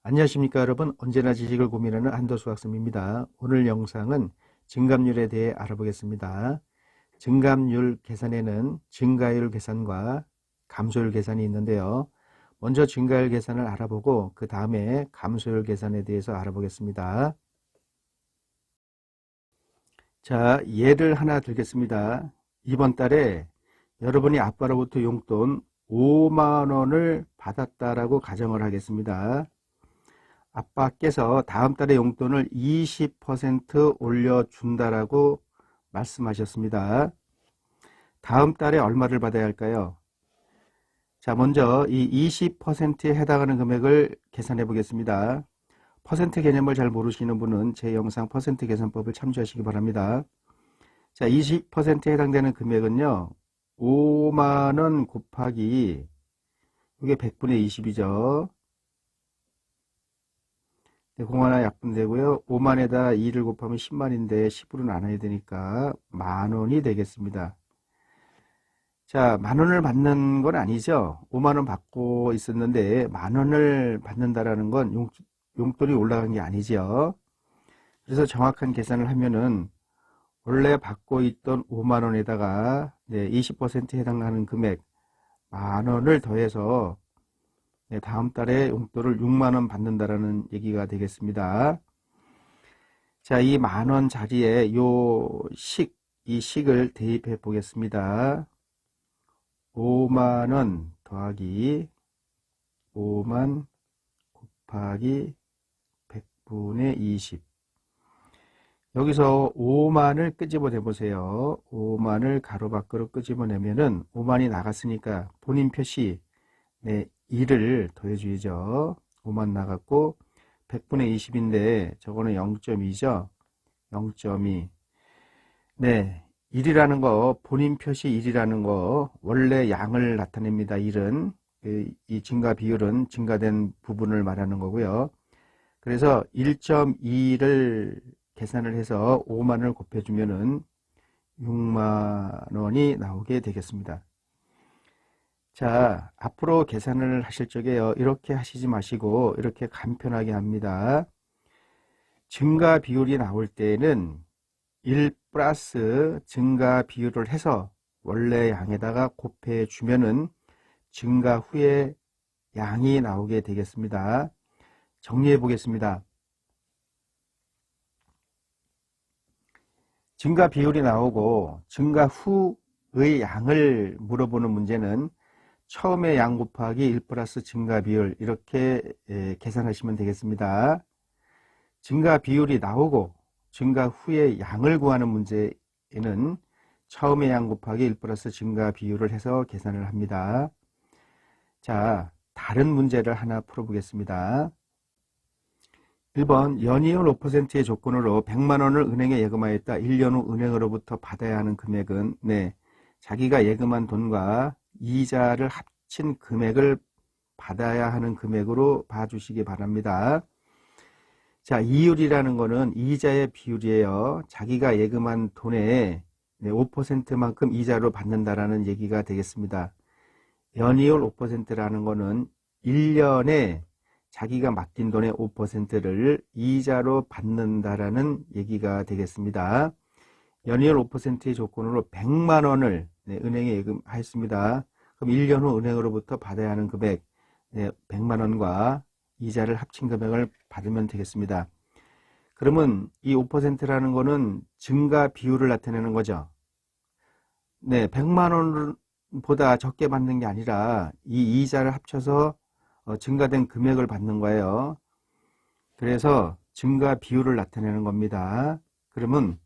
안녕하십니까 여러분. 언제나 지식을 고민하는 한도수 학습입니다. 오늘 영상은 증감률에 대해 알아보겠습니다. 증감률 계산에는 증가율 계산과 감소율 계산이 있는데요. 먼저 증가율 계산을 알아보고 그 다음에 감소율 계산에 대해서 알아보겠습니다. 자, 예를 하나 들겠습니다. 이번 달에 여러분이 아빠로부터 용돈 5만 원을 받았다라고 가정을 하겠습니다. 아빠께서 다음 달에 용돈을 20% 올려준다라고 말씀하셨습니다. 다음 달에 얼마를 받아야 할까요? 자, 먼저 이 20%에 해당하는 금액을 계산해 보겠습니다. 퍼센트 개념을 잘 모르시는 분은 제 영상 퍼센트 계산법을 참조하시기 바랍니다. 자, 20%에 해당되는 금액은요, 5만 원 곱하기, 이게 100분의 20이죠. 공하나 약분되고요. 5만에다 2를 곱하면 10만인데 10으로 나눠야 되니까 만원이 되겠습니다. 자, 만원을 받는 건 아니죠. 5만원 받고 있었는데 만원을 받는다라는 건 용돈이 올라간 게 아니죠. 그래서 정확한 계산을 하면은 원래 받고 있던 5만원에다가 20%에 해당하는 금액 만원을 더해서 다음 달에 용돈을 6만원 받는다라는 얘기가 되겠습니다. 자, 이 만원 자리에 이 식을 대입해 보겠습니다. 5만원 더하기 5만 곱하기 100분의 20. 여기서 5만을 끄집어내 보세요. 5만을 가로 밖으로 끄집어내면은 5만이 나갔으니까 본인 표시 2를 더해줘야죠. 5만 나갔고 100분의 20인데 저거는 0.2죠. 0.2. 네, 1이라는 거, 본인 표시 1이라는 거 원래 양을 나타냅니다. 1은 이 증가 비율은 증가된 부분을 말하는 거고요. 그래서 1.2를 계산을 해서 5만을 곱해주면은 6만 원이 나오게 되겠습니다. 자, 앞으로 계산을 하실 적에요. 이렇게 하시지 마시고 이렇게 간편하게 합니다. 증가 비율이 나올 때는 1 플러스 증가 비율을 해서 원래 양에다가 곱해 주면은 증가 후에 양이 나오게 되겠습니다. 정리해 보겠습니다. 증가 비율이 나오고 증가 후의 양을 물어보는 문제는 처음에 양 곱하기 1 플러스 증가 비율 이렇게 계산하시면 되겠습니다. 증가 비율이 나오고 증가 후에 양을 구하는 문제에는 처음에 양 곱하기 1 플러스 증가 비율을 해서 계산을 합니다. 자, 다른 문제를 하나 풀어보겠습니다. 1번 연이율 5%의 조건으로 100만 원을 은행에 예금하였다. 1년 후 은행으로부터 받아야 하는 금액은 자기가 예금한 돈과 이자를 합친 금액을 받아야 하는 금액으로 봐주시기 바랍니다. 자, 이율이라는 거는 이자의 비율이에요. 자기가 예금한 돈의 5%만큼 이자로 받는다라는 얘기가 되겠습니다. 연이율 5%라는 거는 1년에 자기가 맡긴 돈의 5%를 이자로 받는다라는 얘기가 되겠습니다. 연이율 5%의 조건으로 100만 원을 은행에 예금하였습니다. 그럼 1년 후 은행으로부터 받아야 하는 금액 100만 원과 이자를 합친 금액을 받으면 되겠습니다. 그러면 이 5%라는 거는 증가 비율을 나타내는 거죠. 100만 원보다 적게 받는 게 아니라 이 이자를 합쳐서 증가된 금액을 받는 거예요. 그래서 증가 비율을 나타내는 겁니다. 그러면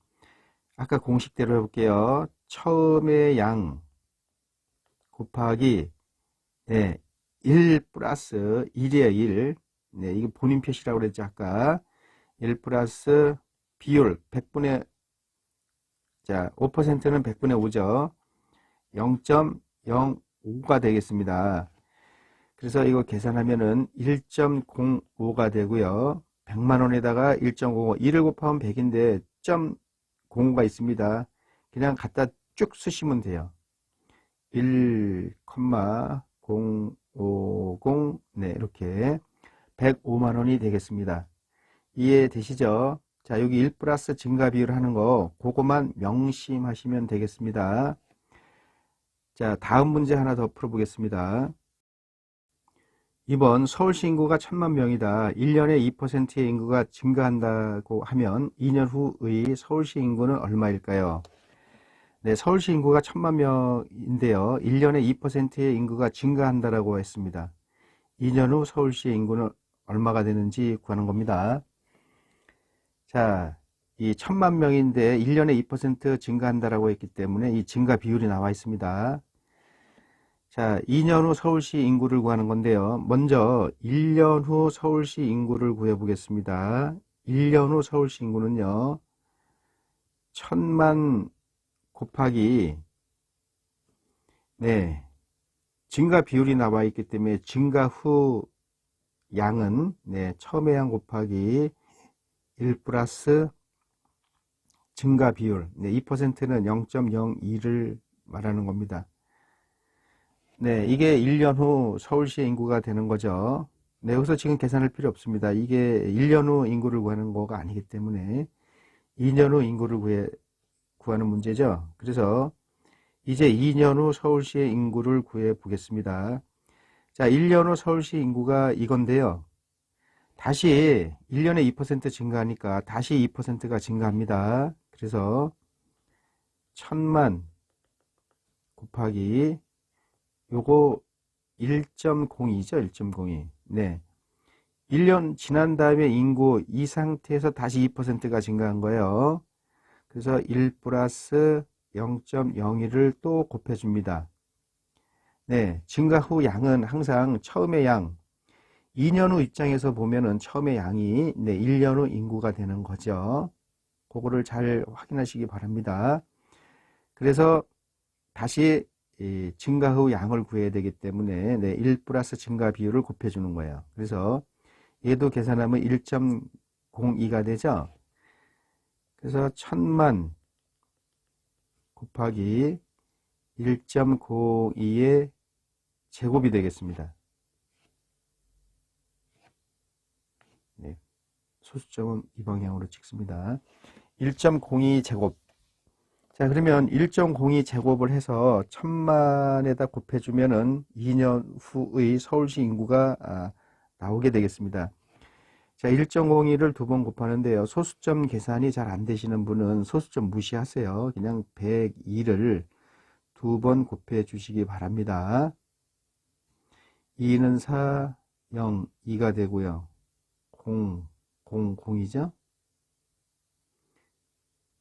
아까 공식대로 해볼게요. 처음에 양 곱하기 1 플러스 1이에요. 1. 이게 본인 표시라고 그랬죠. 아까 1 플러스 비율 100분의 자 5%는 100분의 5죠. 0.05가 되겠습니다. 그래서 이거 계산하면은 1.05가 되고요. 100만 원에다가 1.05, 1을 곱하면 100인데 0.05가 있습니다. 그냥 갖다 쭉 쓰시면 돼요. 1,050 이렇게 105만 원이 되겠습니다. 이해되시죠? 자, 여기 1 플러스 증가 비율 하는 거, 그거만 명심하시면 되겠습니다. 자, 다음 문제 하나 더 풀어보겠습니다. 이번 서울시 인구가 1000만 명이다. 1년에 2%의 인구가 증가한다고 하면 2년 후의 서울시 인구는 얼마일까요? 네, 서울시 인구가 1000만 명인데요. 1년에 2%의 인구가 증가한다라고 했습니다. 2년 후 서울시의 인구는 얼마가 되는지 구하는 겁니다. 자, 이 1000만 명인데 1년에 2% 증가한다라고 했기 때문에 이 증가 비율이 나와 있습니다. 자, 2년 후 서울시 인구를 구하는 건데요. 먼저 1년 후 서울시 인구를 구해 보겠습니다. 1년 후 서울시 인구는요. 1000만 곱하기 네, 증가 비율이 나와 있기 때문에 증가 후 양은 네, 처음의 양 곱하기 1 플러스 증가 비율 네, 2%는 0.02를 말하는 겁니다. 네, 이게 1년 후 서울시의 인구가 되는 거죠. 네, 여기서 지금 계산할 필요 없습니다. 이게 1년 후 인구를 구하는 거가 아니기 때문에 2년 후 인구를 구하는 문제죠. 그래서 이제 2년 후 서울시의 인구를 구해 보겠습니다. 자, 1년 후 서울시 인구가 이건데요. 다시 1년에 2% 증가하니까 다시 2%가 증가합니다. 그래서 1000만 곱하기 요거 1.02죠. 1.02. 네. 1년 지난 다음에 인구 이 상태에서 다시 2%가 증가한 거예요. 그래서 1 플러스 0.01을 또 곱해줍니다. 네. 증가 후 양은 항상 처음의 양, 2년 후 입장에서 보면은 처음의 양이 네, 1년 후 인구가 되는 거죠. 그거를 잘 확인하시기 바랍니다. 그래서 다시 증가 후 양을 구해야 되기 때문에 네, 1 플러스 증가 비율을 곱해주는 거예요. 그래서 얘도 계산하면 1.02가 되죠. 그래서 1000만 곱하기 1.02의 제곱이 되겠습니다. 네, 소수점은 이 방향으로 찍습니다. 1.02 제곱. 자, 그러면 1.02 제곱을 해서 1000만에다 곱해주면은 2년 후의 서울시 인구가 나오게 되겠습니다. 자, 1.02를 두 번 곱하는데요. 소수점 계산이 잘 안 되시는 분은 소수점 무시하세요. 그냥 102를 두 번 곱해 주시기 바랍니다. 2는 4, 0, 2가 되고요. 0, 0, 0이죠?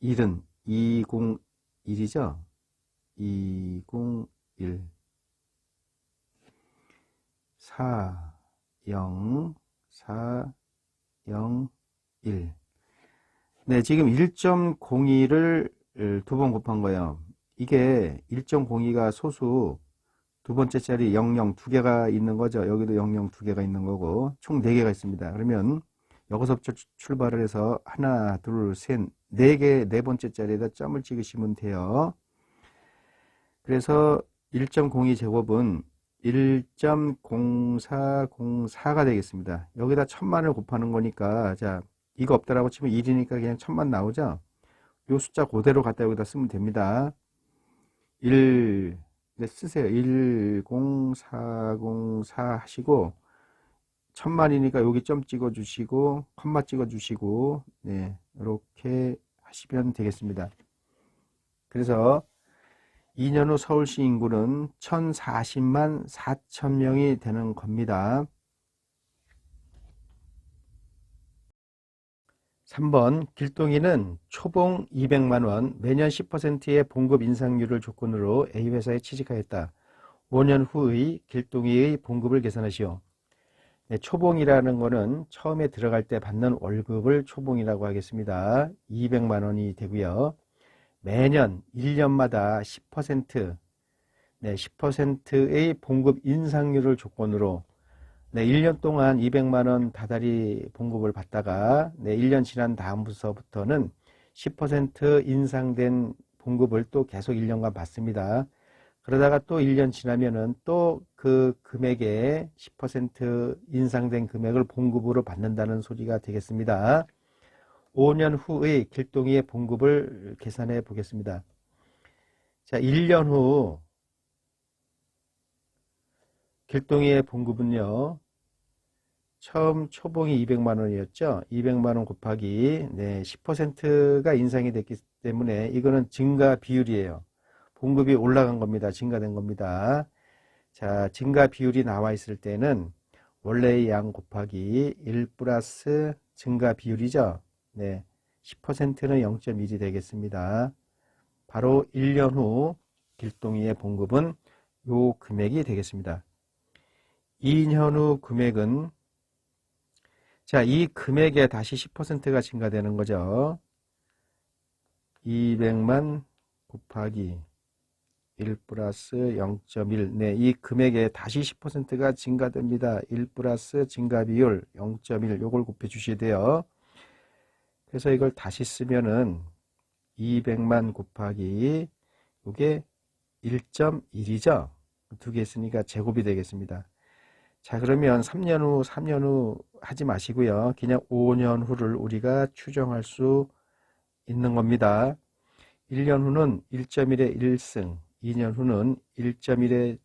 1은 201이죠? 201 4, 0, 4, 0, 1 네, 지금 1.02를 두 번 곱한 거예요. 이게 1.02가 소수 두 번째 자리 00 두 개가 있는 거죠. 여기도 00 두 개가 있는 거고 총 4개가 있습니다. 그러면 여기서부터 출발을 해서 하나, 둘, 셋, 4개, 네 번째 자리에다 점을 찍으시면 돼요. 그래서 1.02 제곱은 1.0404가 되겠습니다. 여기다 1000만을 곱하는 거니까, 자, 이거 없다라고 치면 1이니까 그냥 1000만 나오죠? 요 숫자 그대로 갖다 여기다 쓰면 됩니다. 1, 네, 쓰세요. 10404 하시고, 1000만이니까 여기 점 찍어 주시고, 컴마 찍어 주시고, 네, 이렇게 하시면 되겠습니다. 그래서 2년 후 서울시 인구는 1040만 4천명이 되는 겁니다. 3번 길동이는 초봉 200만원, 매년 10%의 봉급 인상률을 조건으로 A회사에 취직하였다. 5년 후의 길동이의 봉급을 계산하시오. 네, 초봉이라는 거는 처음에 들어갈 때 받는 월급을 초봉이라고 하겠습니다. 200만원이 되고요. 매년 1년마다 10%, 네, 10%의 봉급 인상률을 조건으로 네, 1년 동안 200만원 다달이 봉급을 받다가 네, 1년 지난 다음부터는 10% 인상된 봉급을 또 계속 1년간 받습니다. 그러다가 또 1년 지나면은 또 그 금액에 10% 인상된 금액을 봉급으로 받는다는 소리가 되겠습니다. 5년 후의 길동이의 봉급을 계산해 보겠습니다. 자, 1년 후 길동이의 봉급은요, 처음 초봉이 200만 원이었죠. 200만 원 곱하기 10%가 인상이 됐기 때문에 이거는 증가 비율이에요. 봉급이 올라간 겁니다. 증가된 겁니다. 자, 증가 비율이 나와 있을 때는 원래의 양 곱하기 1 플러스 증가 비율이죠. 10%는 0.1이 되겠습니다. 바로 1년 후 길동이의 봉급은 요 금액이 되겠습니다. 2년 후 금액은, 자, 이 금액에 다시 10%가 증가되는 거죠. 200만 곱하기 1 플러스 0.1. 이 금액에 다시 10%가 증가됩니다. 1 플러스 증가 비율 0.1. 요걸 곱해 주셔야 돼요. 그래서 이걸 다시 쓰면은 200만 곱하기 요게 1.1이죠. 두 개 있으니까 제곱이 되겠습니다. 자, 그러면 3년 후 하지 마시고요. 그냥 5년 후를 우리가 추정할 수 있는 겁니다. 1년 후는 1.1에 1승, 2년 후는 1.1에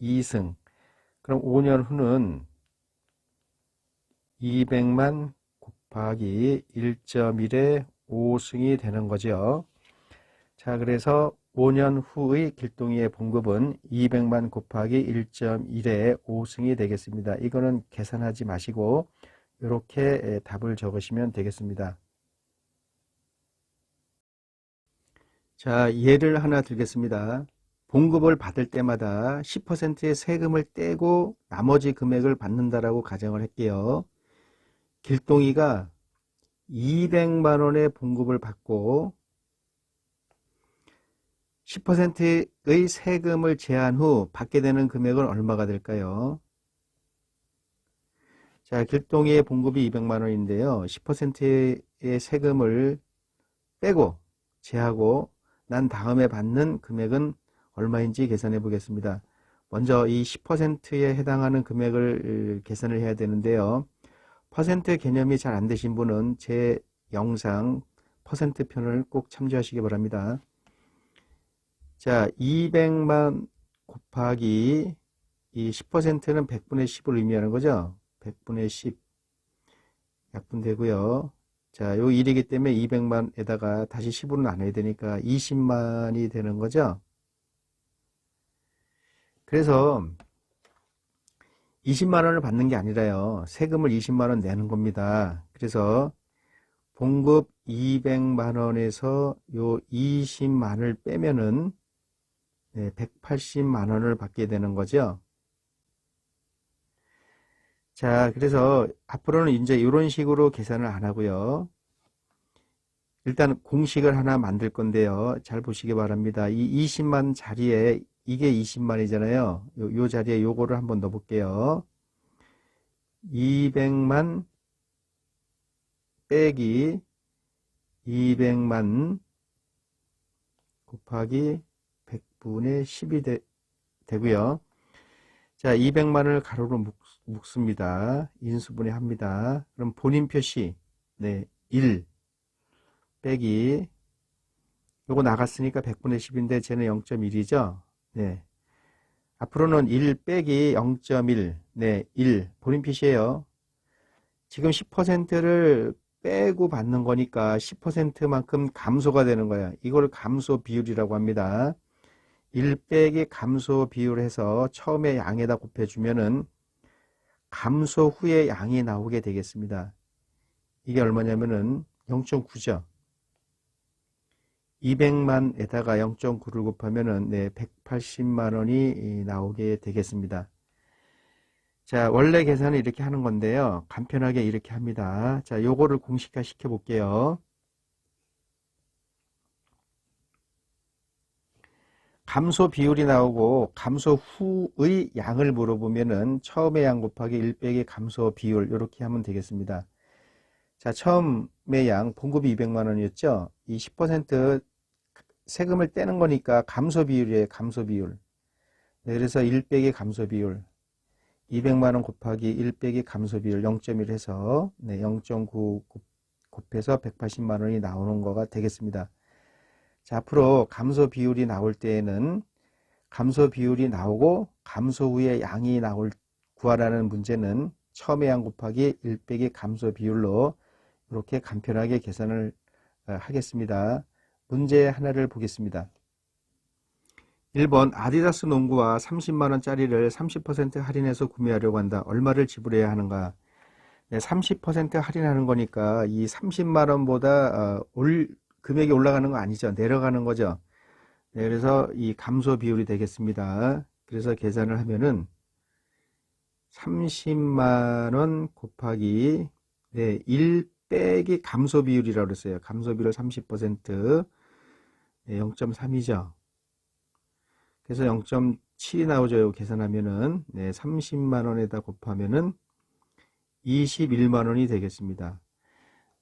2승, 그럼 5년 후는 200만 곱하기 1.1에 5승이 되는 거죠. 자, 그래서 5년 후의 길동이의 봉급은 200만 곱하기 1.1에 5승이 되겠습니다. 이거는 계산하지 마시고 이렇게 답을 적으시면 되겠습니다. 자, 예를 하나 들겠습니다. 봉급을 받을 때마다 10%의 세금을 떼고 나머지 금액을 받는다라고 가정을 할게요. 길동이가 200만 원의 봉급을 받고 10%의 세금을 제한 후 받게 되는 금액은 얼마가 될까요? 자, 길동이의 봉급이 200만 원인데요. 10%의 세금을 빼고 제하고 난 다음에 받는 금액은 얼마인지 계산해 보겠습니다. 먼저 이 10%에 해당하는 금액을 계산을 해야 되는데요. 퍼센트 개념이 잘 안 되신 분은 제 영상 퍼센트 편을 꼭 참조하시기 바랍니다. 자, 200만 곱하기 이 10%는 100분의 10을 의미하는 거죠. 100분의 10 약분되고요. 자, 요 1이기 때문에 200만에다가 다시 10으로 나눠야 되니까 20만이 되는 거죠. 그래서 20만 원을 받는 게 아니라요. 세금을 20만 원 내는 겁니다. 그래서 봉급 200만 원에서 요 20만을 빼면은 180만 원을 받게 되는 거죠. 자, 그래서 앞으로는 이제 이런 식으로 계산을 안 하고요. 일단 공식을 하나 만들 건데요. 잘 보시기 바랍니다. 이 20만 자리에 이게 20만이잖아요. 요 자리에 요거를 한번 넣어 볼게요. 200만 빼기 200만 곱하기 100분의 10이 되고요. 자, 200만을 가로로 묶습니다. 인수분해 합니다. 그럼 본인 표시 1 빼기 요거 나갔으니까 100분의 10인데 쟤는 0.1이죠. 앞으로는 1 빼기 0.1 1 본인 표시예요. 지금 10%를 빼고 받는 거니까 10%만큼 감소가 되는 거예요. 이걸 감소 비율이라고 합니다. 1 빼기 감소 비율 해서 처음에 양에다 곱해주면은 감소 후에 양이 나오게 되겠습니다. 이게 얼마냐면은 0.9죠. 200만에다가 0.9를 곱하면은 180만 원이 나오게 되겠습니다. 자, 원래 계산은 이렇게 하는 건데요. 간편하게 이렇게 합니다. 자, 요거를 공식화 시켜 볼게요. 감소 비율이 나오고 감소 후의 양을 물어보면은 처음의 양 곱하기 1 빼기 감소 비율 이렇게 하면 되겠습니다. 자, 처음의 양 봉급이 200만 원이었죠. 이 10% 세금을 떼는 거니까 감소 비율이에요. 감소 비율. 네, 그래서 1 빼기 감소 비율 200만 원 곱하기 1 빼기 감소 비율 0.1 해서 네, 0.9 곱해서 180만 원이 나오는 거가 되겠습니다. 자, 앞으로 감소 비율이 나올 때에는 감소 비율이 나오고 감소 후에 양이 구하라는 문제는 처음의 양 곱하기 1 빼기 감소 비율로 이렇게 간편하게 계산을 하겠습니다. 문제 하나를 보겠습니다. 1번 아디다스 농구화 30만원짜리를 30% 할인해서 구매하려고 한다. 얼마를 지불해야 하는가? 네, 30% 할인하는 거니까 이 30만원보다 금액이 올라가는 거 아니죠. 내려가는 거죠. 네, 그래서 이 감소 비율이 되겠습니다. 그래서 계산을 하면은 30만원 곱하기 네, 1 빼기 감소 비율이라고 그랬어요. 감소 비율 30%, 네, 0.3이죠. 그래서 0.7이 나오죠. 계산하면은 네, 30만원에다 곱하면은 21만원이 되겠습니다.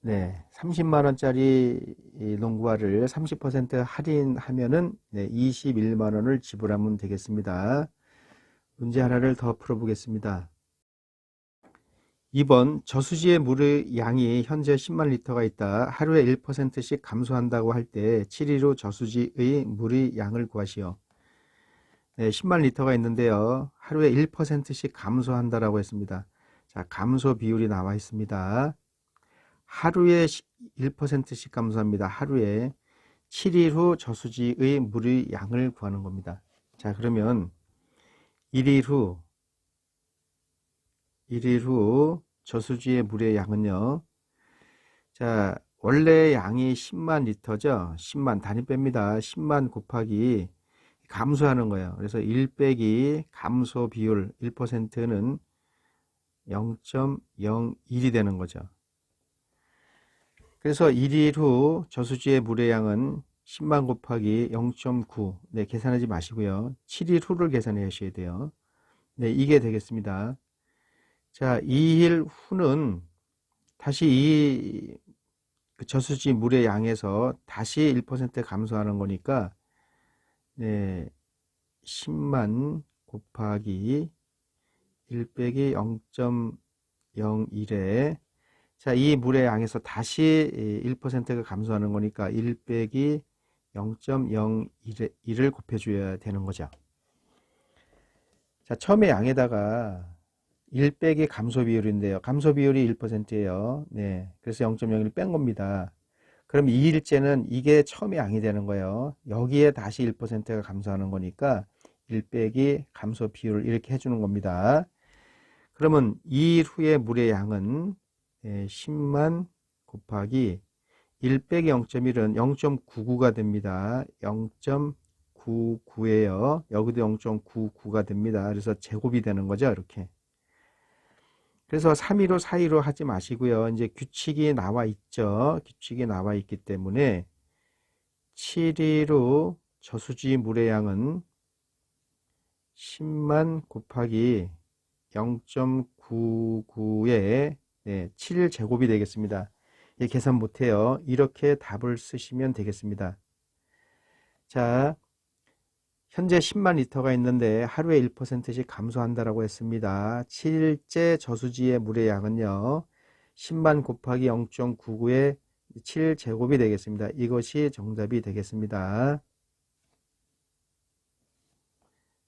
네, 30만원짜리 농구화를 30% 할인하면은 네, 21만원을 지불하면 되겠습니다. 문제 하나를 더 풀어보겠습니다. 2번 저수지의 물의 양이 현재 10만 리터가 있다. 하루에 1%씩 감소한다고 할 때 7일 후 저수지의 물의 양을 구하시오. 네, 10만 리터가 있는데요. 하루에 1%씩 감소한다라고 했습니다. 자, 감소 비율이 나와 있습니다. 하루에 1%씩 감소합니다. 하루에 7일 후 저수지의 물의 양을 구하는 겁니다. 자, 그러면 1일 후 저수지의 물의 양은요. 자, 원래 양이 10만 리터죠. 10만 단위 뺍니다. 10만 곱하기 감소하는 거예요. 그래서 1 빼기 감소 비율 1%는 0.01이 되는 거죠. 그래서 1일 후 저수지의 물의 양은 10만 곱하기 0.9. 네, 계산하지 마시고요. 7일 후를 계산해 하셔야 돼요. 네, 이게 되겠습니다. 자, 2일 후는 다시 이 저수지 물의 양에서 다시 1% 감소하는 거니까 네, 10만 곱하기 1 빼기 0.01에 자, 이 물의 양에서 다시 1%가 감소하는 거니까 1 빼기 0.01을 곱해줘야 되는 거죠. 자, 처음에 양에다가 1 빼기 감소 비율인데요. 감소 비율이 1%예요. 네, 그래서 0.01을 뺀 겁니다. 그럼 2일째는 이게 처음에 양이 되는 거예요. 여기에 다시 1%가 감소하는 거니까 1 빼기 감소 비율을 이렇게 해주는 겁니다. 그러면 2일 후에 물의 양은 10만 곱하기 1 빼기 0.1은 0.99가 됩니다. 0.99예요. 여기도 0.99가 됩니다. 그래서 제곱이 되는 거죠. 이렇게. 그래서 315, 415 하지 마시고요. 이제 규칙이 나와 있죠. 규칙이 나와 있기 때문에 7일 후 저수지 물의 양은 10만 곱하기 0.99에 7 제곱이 되겠습니다. 계산 못해요. 이렇게 답을 쓰시면 되겠습니다. 자, 현재 10만 리터가 있는데 하루에 1%씩 감소한다라고 했습니다. 7일째 저수지의 물의 양은요. 10만 곱하기 0.99에 7 제곱이 되겠습니다. 이것이 정답이 되겠습니다.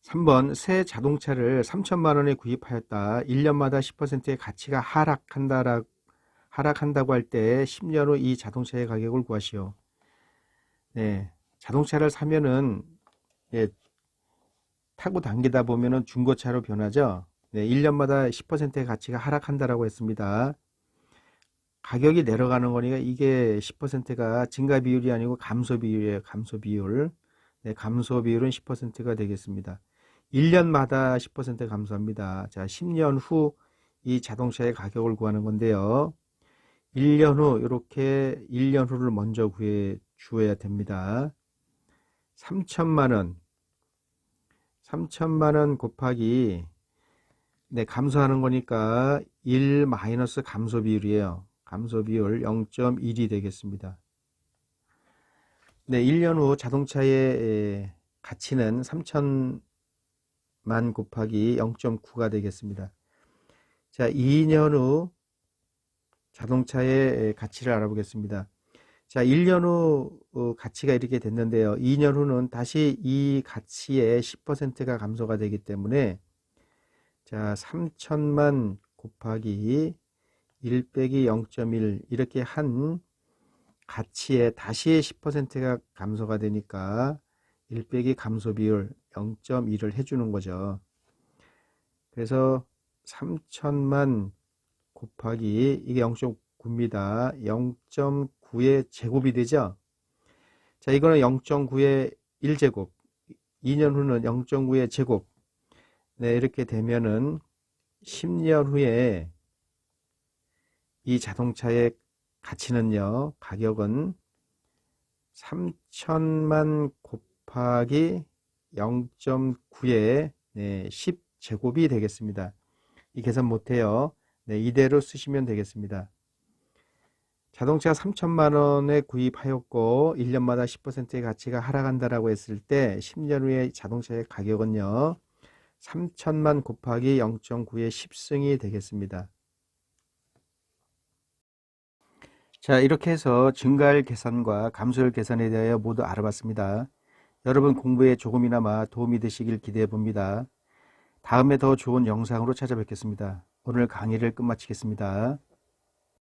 3번 새 자동차를 3천만 원에 구입하였다. 1년마다 10%의 가치가 하락한다고 할 때 10년 후 이 자동차의 가격을 구하시오. 네, 자동차를 사면은 타고 다니다 보면은 중고차로 변하죠. 네, 1년마다 10%의 가치가 하락한다라고 했습니다. 가격이 내려가는 거니까 이게 10%가 증가 비율이 아니고 감소 비율이에요. 감소 비율. 네, 감소 비율은 10%가 되겠습니다. 1년마다 10% 감소합니다. 자, 10년 후 이 자동차의 가격을 구하는 건데요. 1년 후 이렇게 1년 후를 먼저 구해 주어야 됩니다. 3천만 원 곱하기 감소하는 거니까 1 마이너스 감소 비율이에요. 감소 비율 0.1이 되겠습니다. 네, 1년 후 자동차의 가치는 30만 곱하기 0.9가 되겠습니다. 자, 2년 후 자동차의 가치를 알아보겠습니다. 자, 1년 후 가치가 이렇게 됐는데요. 2년 후는 다시 이 가치의 10%가 감소가 되기 때문에 자, 3천만 곱하기 1 빼기 0.1 이렇게 한 가치에 다시 10%가 감소가 되니까 1 빼기 감소 비율 0.1을 해주는 거죠. 그래서 3천만 곱하기 이게 0.9입니다. 0.9의 제곱이 되죠. 자, 이거는 0.9의 1제곱, 2년 후는 0.9의 제곱. 네, 이렇게 되면은 10년 후에 이 자동차의 가치는요, 가격은 3천만 곱하기 0.9의 10제곱이 되겠습니다. 이 계산 못해요. 네, 이대로 쓰시면 되겠습니다. 자동차 3천만 원에 구입하였고 1년마다 10%의 가치가 하락한다라고 했을 때 10년 후에 자동차의 가격은요, 3천만 곱하기 0.9의 10승이 되겠습니다. 자, 이렇게 해서 증가율 계산과 감소율 계산에 대하여 모두 알아봤습니다. 여러분 공부에 조금이나마 도움이 되시길 기대해 봅니다. 다음에 더 좋은 영상으로 찾아뵙겠습니다. 오늘 강의를 끝마치겠습니다.